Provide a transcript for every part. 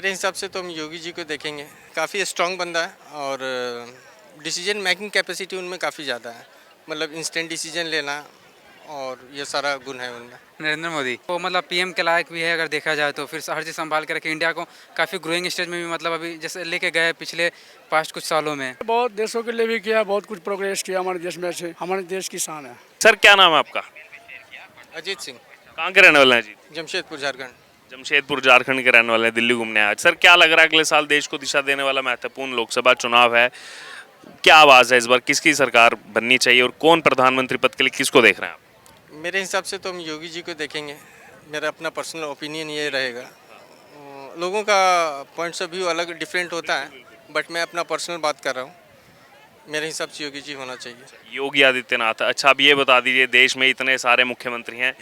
मेरे हिसाब से तो हम योगी जी को देखेंगे। काफ़ी स्ट्रांग बंदा है और डिसीजन मेकिंग कैपेसिटी उनमें काफ़ी ज़्यादा है। मतलब इंस्टेंट डिसीजन लेना और ये सारा गुण है उनमें। नरेंद्र मोदी वो मतलब पीएम के लायक भी है अगर देखा जाए तो। फिर हर चीज़ संभाल के रखे, इंडिया को काफ़ी ग्रोइंग स्टेज में भी मतलब अभी जैसे लेके गए पिछले पास्ट कुछ सालों में। बहुत देशों के लिए भी किया, बहुत कुछ प्रोग्रेस किया हमारे देश में से, हमारे देश की शान है। सर क्या नाम है आपका? अजीत सिंह, कहाँ के रहने वाले हैं जी? जमशेदपुर, झारखंड। जमशेदपुर झारखंड के रहने वाले हैं, दिल्ली घूमने आए। सर क्या लग रहा है अगले साल देश को दिशा देने वाला महत्वपूर्ण लोकसभा चुनाव है, क्या आवाज़ है इस बार, किसकी सरकार बननी चाहिए और कौन प्रधानमंत्री पद के लिए किसको देख रहे हैं आप? मेरे हिसाब से तो हम योगी जी को देखेंगे। मेरा अपना पर्सनल ओपिनियन ये रहेगा। लोगों का पॉइंट्स ऑफ व्यू अलग डिफरेंट होता है, बट मैं अपना पर्सनल बात कर रहा हूँ। मेरे हिसाब से योगी जी होना चाहिए। योगी आदित्यनाथ, अच्छा अब ये बता दीजिए, देश में इतने सारे मुख्यमंत्री हैं,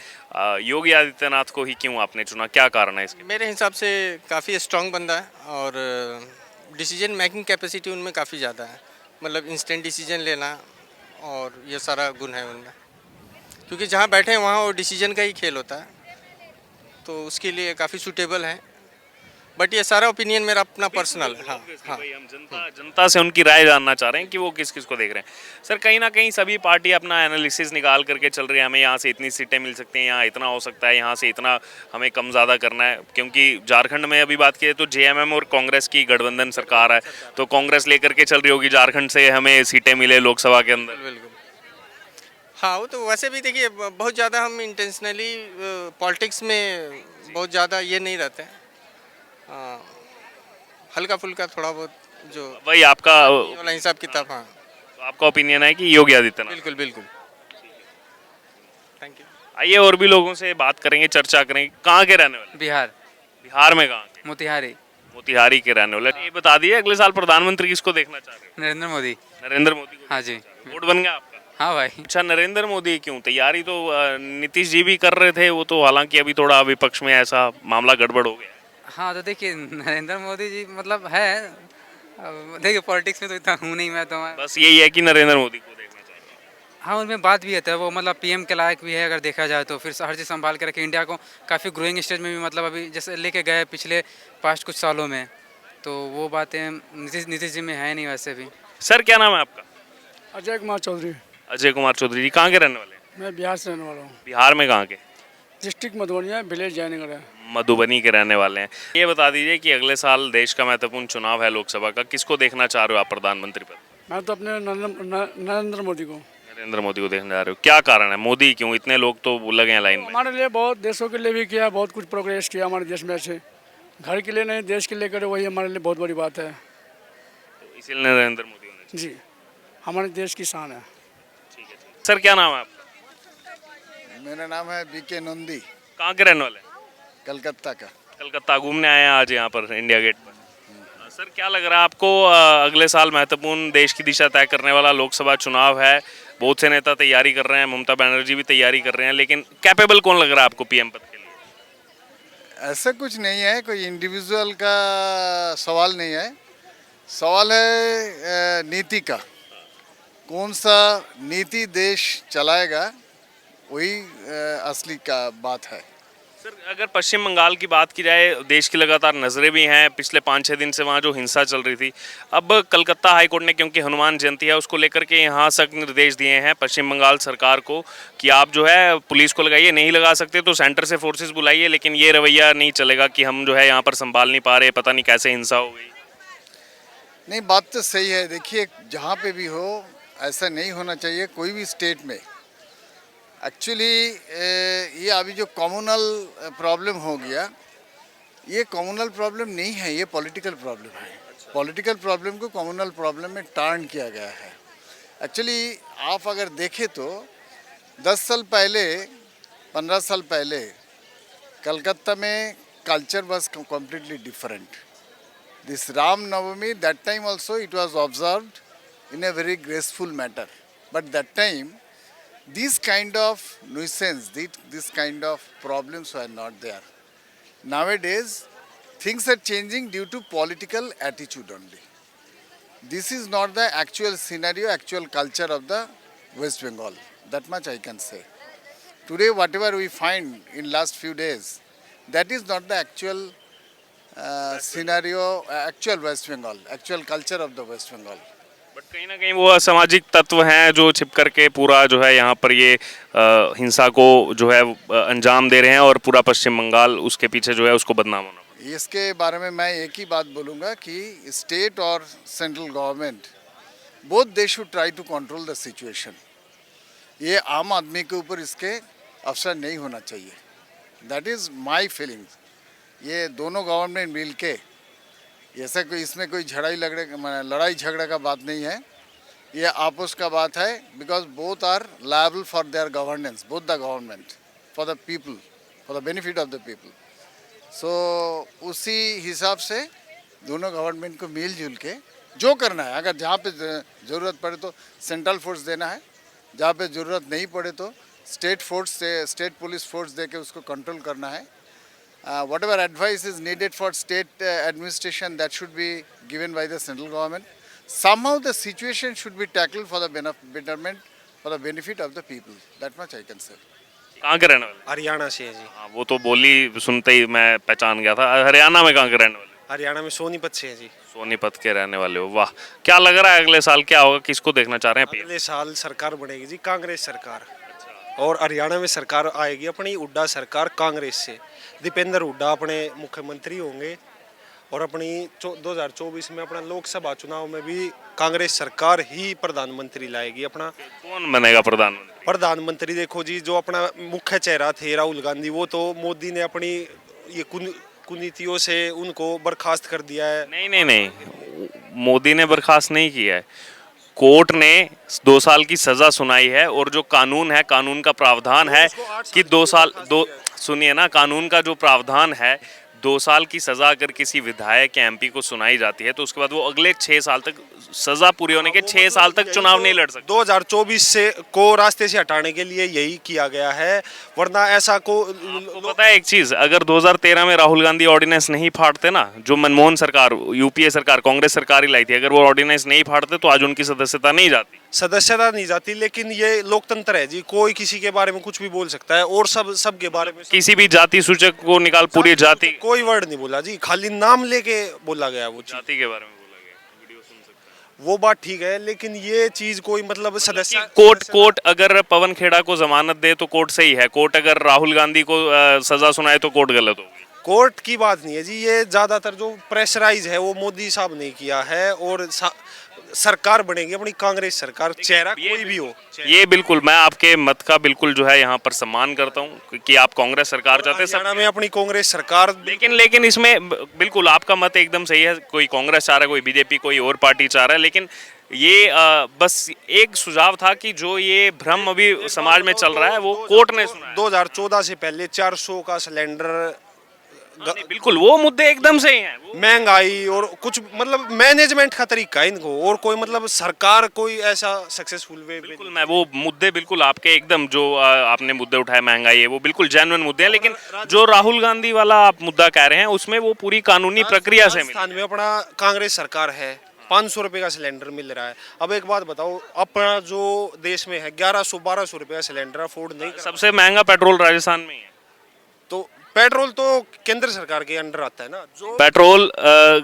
योगी आदित्यनाथ को ही क्यों आपने चुना, क्या कारण है इसके? मेरे हिसाब से काफ़ी स्ट्रांग बंदा है और डिसीजन मेकिंग कैपेसिटी उनमें काफ़ी ज़्यादा है। मतलब इंस्टेंट डिसीजन लेना और ये सारा गुण है उनमें। क्योंकि जहाँ बैठे हैं वहाँ वो डिसीजन का ही खेल होता है, तो उसके लिए काफ़ी सूटेबल है। बट ये सारा ओपिनियन मेरा अपना पर्सनल है। हाँ हाँ। भाई हम जनता से उनकी राय जानना चाह रहे हैं कि वो किस किस को देख रहे हैं। सर कहीं ना कहीं सभी पार्टी अपना एनालिसिस निकाल करके चल रही है, हमें यहाँ से इतनी सीटें मिल सकती हैं, यहाँ इतना हो सकता है, यहाँ से इतना हमें कम ज़्यादा करना है। क्योंकि झारखंड में अभी बात की तो जेएमएम और कांग्रेस की गठबंधन सरकार है, तो कांग्रेस लेकर के चल रही होगी झारखंड से हमें सीटें मिले लोकसभा के अंदर। बिल्कुल। हाँ, वो तो वैसे भी देखिए बहुत ज़्यादा हम इंटेंशनली पॉलिटिक्स में बहुत ज़्यादा ये नहीं रहते हैं। हल्का फुल्का थोड़ा बहुत जो भाई आपका ये वाला हिसाब किताब। हाँ, आपका ओपिनियन है कि योगी आदित्यनाथ? बिल्कुल बिल्कुल। Thank you. आइए और भी लोगों से बात करेंगे, चर्चा करेंगे। कहाँ के रहने वाले? बिहार, बिहार में कहाँ के? मोतिहारी। मोतिहारी के रहने वाले। ये बता दिए अगले साल प्रधानमंत्री किसको देखना चाह रहे नरेंद्र मोदी। हो? नरेंद्र मोदी को? हाँ जी। वोट बन गया आपका? हाँ भाई। अच्छा, नरेंद्र मोदी क्यों? तैयारी तो नीतीश जी भी कर रहे थे, वो तो हालांकि अभी थोड़ा विपक्ष में ऐसा मामला गड़बड़ हो गया। हाँ तो देखिए नरेंद्र मोदी जी मतलब है, अब देखिए पॉलिटिक्स में तो इतना हूँ नहीं मैं तो। बस यही है कि नरेंद्र मोदी को देखना चाह रहे हो। हाँ उनमें बात भी है वो मतलब पीएम के लायक भी है अगर देखा जाए तो। फिर हर चीज़ संभाल के रखे, इंडिया को काफ़ी ग्रोइंग स्टेज में भी मतलब अभी जैसे लेके गए पिछले पास्ट कुछ सालों में, तो वो बातें नीतीश जी में है नहीं वैसे भी। सर क्या नाम है आपका? अजय कुमार चौधरी। अजय कुमार चौधरी जी, कहाँ के रहने वाले हैं? मैं बिहार से रहने वाला हूँ। बिहार में कहाँ के? डिस्ट्रिक्ट मधुबनिया, विलेज जयनगर है। मधुबनी के रहने वाले हैं। ये बता दीजिए कि अगले साल देश का महत्वपूर्ण चुनाव है लोकसभा का, किसको देखना चाह रहे हो आप प्रधानमंत्री पद? मैं तो अपने नरेंद्र मोदी को। नरेंद्र मोदी को देखने जा रहे हो, क्या कारण है? मोदी क्यों? इतने लोग तो लगे हैं लाइन में। हमारे लिए बहुत देशों के लिए भी किया, बहुत कुछ प्रोग्रेस किया हमारे देश में से। घर के लिए नहीं, देश के लिए करे, वही हमारे लिए बहुत बड़ी बात है। तो इसीलिए नरेंद्र मोदी होने चाहिए। जी, हमारे देश की शान है। ठीक है। सर क्या नाम है आपका? मेरा नाम है बीके नंदी, कहाँ के रहने वाले हैं? कलकत्ता का। कलकत्ता घूमने आए हैं आज यहाँ पर इंडिया गेट पर। सर क्या लग रहा है आपको, अगले साल महत्वपूर्ण देश की दिशा तय करने वाला लोकसभा चुनाव है, बहुत से नेता तैयारी कर रहे हैं, ममता बनर्जी भी तैयारी कर रहे हैं, लेकिन कैपेबल कौन लग रहा है आपको पीएम पद के लिए? ऐसा कुछ नहीं है, कोई इंडिविजुअल का सवाल नहीं है, सवाल है नीति का। कौन सा नीति देश चलाएगा, वही असली का बात है। सर अगर पश्चिम बंगाल की बात की जाए, देश की लगातार नज़रें भी हैं, पिछले 5-6 दिन से वहाँ जो हिंसा चल रही थी, अब कलकत्ता हाईकोर्ट ने क्योंकि हनुमान जयंती है उसको लेकर के यहाँ सख्त निर्देश दिए हैं पश्चिम बंगाल सरकार को कि आप जो है पुलिस को लगाइए, नहीं लगा सकते तो सेंटर से फोर्सेस बुलाइए, लेकिन ये रवैया नहीं चलेगा कि हम जो है यहाँ पर संभाल नहीं पा रहे, पता नहीं कैसे हिंसा हो गई। नहीं, बात तो सही है। देखिए, जहाँ पे भी हो ऐसा नहीं होना चाहिए कोई भी स्टेट में। एक्चुअली ये अभी जो कम्युनल प्रॉब्लम हो गया, ये कम्युनल प्रॉब्लम नहीं है, ये पॉलिटिकल प्रॉब्लम है। पॉलिटिकल प्रॉब्लम को कम्युनल प्रॉब्लम में टर्न किया गया है। एक्चुअली आप अगर देखें तो 10 साल पहले, 15 साल पहले कलकत्ता में culture was completely different. This Ram Navami, that time also it was observed in a very graceful manner. But that time, these kind of nuisance, this kind of problems were not there. Nowadays, things are changing due to political attitude only. This is not the actual scenario, actual culture of the West Bengal. That much I can say. Today, whatever we find in last few days, that is not the actual scenario actual West Bengal, actual culture of the West Bengal. But कहीं ना कहीं वो असामाजिक तत्व हैं जो छिप करके पूरा जो है यहाँ पर ये हिंसा को जो है अंजाम दे रहे हैं और पूरा पश्चिम बंगाल उसके पीछे जो है उसको बदनाम होना पड़ा। इसके बारे में मैं एक ही बात बोलूँगा कि स्टेट और central government both they should try to control the situation. ये आम आदमी के ऊपर इसके अवसर नहीं होना चाहिए, दैट इज़ माई फीलिंग्स। ये दोनों गवर्नमेंट मिल के, ऐसा कोई इसमें कोई लड़ाई झगड़े का बात नहीं है, ये आपस का बात है, because both are liable for their governance, both the government, for the people, for the benefit of the people. So उसी हिसाब से दोनों गवर्नमेंट को मिलजुल के जो करना है, अगर जहाँ पे ज़रूरत पड़े तो सेंट्रल फोर्स देना है, जहाँ पे ज़रूरत नहीं पड़े तो स्टेट फोर्स से, स्टेट पुलिस फोर्स दे के उसको कंट्रोल करना है। Whatever advice is needed for state administration, that should be given by the central government. Somehow the situation should be tackled for the betterment, for the benefit of the people. That much I can say. कहाँ के रहने वाले? हरियाणा से है जी। हाँ, वो तो बोली सुनते ही मैं पहचान गया था। हरियाणा में कहाँ के रहने वाले? हरियाणा में सोनीपत से है जी। सोनीपत के रहने वाले हो, वाह। क्या लग रहा है अगले साल क्या होगा, किसको देखना चाह रहे हैं PM? अगले साल सरकार बनेगी जी कांग्रेस सरकार, और हरियाणा में सरकार आएगी अपनी हुड्डा सरकार कांग्रेस से। दीपेंद्र हुड्डा अपने मुख्यमंत्री होंगे, और अपनी 2024 में अपना लोकसभा चुनाव में भी कांग्रेस सरकार ही प्रधानमंत्री लाएगी अपना। कौन बनेगा प्रधानमंत्री? प्रधानमंत्री देखो जी, जो अपना मुख्य चेहरा थे राहुल गांधी, वो तो मोदी ने अपनी ये कुनीतियों से उनको बर्खास्त कर दिया है। नहीं नहीं नहीं, मोदी ने बर्खास्त नहीं किया है, कोर्ट ने 2 साल की सजा सुनाई है, और जो कानून है, कानून का प्रावधान है कि 2 साल, सुनिए ना, कानून का जो प्रावधान है 2 साल की सजा अगर किसी विधायक या MP को सुनाई जाती है तो उसके बाद वो अगले 6 साल तक, सजा पूरी होने के 6 साल तक चुनाव नहीं लड़ सकते। 2024 से को रास्ते से हटाने के लिए यही किया गया है, वरना ऐसा को पता है एक चीज, अगर 2013 में राहुल गांधी ऑर्डिनेंस नहीं फाड़ते ना, जो मनमोहन सरकार, UPA सरकार, कांग्रेस सरकार ही लाई थी, अगर वो ऑर्डिनेंस नहीं फाड़ते तो आज उनकी सदस्यता नहीं जाती। सदस्यता नहीं जाती, लेकिन ये लोकतंत्र है जी, कोई किसी के बारे में कुछ भी बोल सकता है, और सब के बारे में किसी भी जाति सूचक को निकाल, पूरी जाति, कोई वर्ड नहीं बोला जी, खाली नाम लेके बोला गया वो चीज। जाति के बारे में बोला गया, वीडियो सुन सकते हैं। वो बात ठीक है, लेकिन ये चीज कोई मतलब सदस्य कोर्ट अगर पवन खेड़ा को जमानत दे तो कोर्ट सही है, कोर्ट अगर राहुल गांधी को सजा सुनाए तो कोर्ट गलत होगी। कोर्ट की बात नहीं है जी, ये ज्यादातर जो प्रेशराइज है वो मोदी साहब ने किया है, और सरकार बनेगी अपनी कांग्रेस सरकार, चेहरा कोई भी हो। ये बिल्कुल, मैं आपके मत का बिल्कुल जो है यहाँ पर सम्मान करता हूँ कि आप कांग्रेस सरकार चाहते हैं, हरियाणा में अपनी कांग्रेस सरकार, लेकिन इसमें बिल्कुल आपका मत एकदम सही है, कोई कांग्रेस चाह रहा है, कोई BJP, कोई और पार्टी चाह रहा है, लेकिन ये बस एक सुझाव था कि जो ये भ्रम अभी समाज में चल रहा है वो कोर्ट ने सुना है। 2014 से पहले 400 का सिलेंडर, बिल्कुल वो मुद्दे एकदम सही हैं, महंगाई और कुछ मतलब मैनेजमेंट का तरीका है इनको, और कोई मतलब सरकार कोई ऐसा सक्सेसफुल वे। बिल्कुल मैं वो मुद्दे बिल्कुल आपके एकदम जो आपने मुद्दे उठाए, महंगाई है, वो बिल्कुल जेन्युइन मुद्दे हैं, लेकिन जो राहुल गांधी वाला आप मुद्दा कह रहे हैं उसमें वो पूरी कानूनी प्रक्रिया से राजस्थान में अपना कांग्रेस सरकार है, 500 रुपये का सिलेंडर मिल रहा है। अब एक बात बताओ, अपना जो देश में है 1100-1200 रुपये का सिलेंडर अफोर्ड नहीं, सबसे महंगा पेट्रोल राजस्थान में ही है। तो पेट्रोल तो केंद्र सरकार के अंडर आता है ना, जो पेट्रोल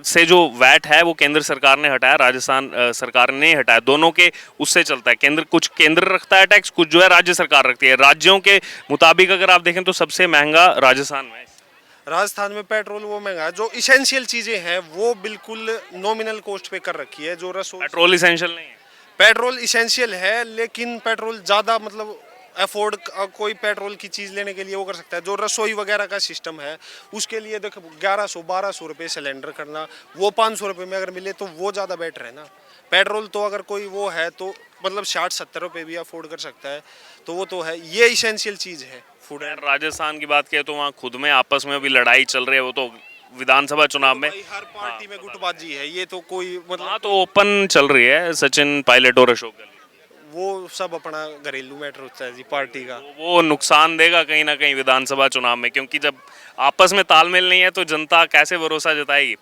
से जो वैट है वो केंद्र सरकार ने हटाया, राजस्थान सरकार ने नहीं हटाया, दोनों के उससे चलता है। कुछ केंद्र रखता है टैक्स, कुछ जो है राज्य सरकार रखती है। राज्यों के मुताबिक अगर आप देखें तो सबसे महंगा राजस्थान में है। राजस्थान में पेट्रोल वो महंगा है, जो इसेंशियल चीजें हैं वो बिल्कुल नॉमिनल कॉस्ट पे कर रखी है। जो रसोई, पेट्रोल इसेंशियल नहीं है, पेट्रोल इसेंशियल है, लेकिन पेट्रोल ज़्यादा मतलब अफोर्ड कोई पेट्रोल की चीज़ लेने के लिए वो कर सकता है। जो रसोई वगैरह का सिस्टम है उसके लिए देखो 1100-1200 रुपये सिलेंडर करना, वो 500 रुपये में अगर मिले तो वो ज़्यादा बेटर है ना। पेट्रोल तो अगर कोई वो है तो मतलब 60-70 रुपये भी अफोर्ड कर सकता है, तो वो तो है, ये इसेंशियल चीज़ है फूड। राजस्थान की बात करें तो वहाँ खुद में आपस में भी लड़ाई चल रही है, वो तो विधानसभा चुनाव में हर पार्टी में गुटबाजी है, ये तो कोई मतलब हाँ तो ओपन चल रही है। सचिन पायलट और अशोक गहलोत, वो सब अपना घरेलू मैटर होता है जी पार्टी का। वो नुकसान देगा कहीं ना कहीं विधानसभा चुनाव में, क्योंकि जब आपस में तालमेल नहीं है तो जनता कैसे भरोसा जताएगी।